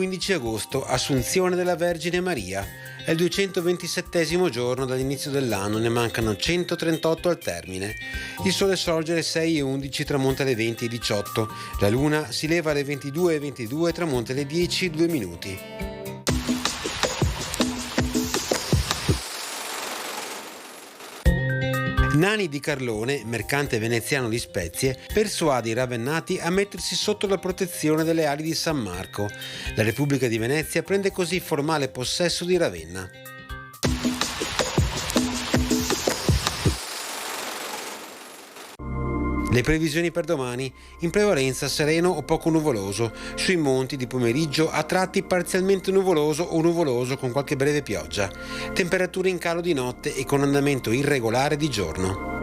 15 agosto, Assunzione della Vergine Maria. È il 227° giorno dall'inizio dell'anno, ne mancano 138 al termine. Il sole sorge alle 6:11, tramonta alle 20:18. La luna si leva alle 22:22 e tramonta alle 10:02. Nani di Carlone, mercante veneziano di spezie, persuade i ravennati a mettersi sotto la protezione delle ali di San Marco. La Repubblica di Venezia prende così formale possesso di Ravenna. Le previsioni per domani: in prevalenza sereno o poco nuvoloso, sui monti di pomeriggio a tratti parzialmente nuvoloso o nuvoloso con qualche breve pioggia, temperature in calo di notte e con andamento irregolare di giorno.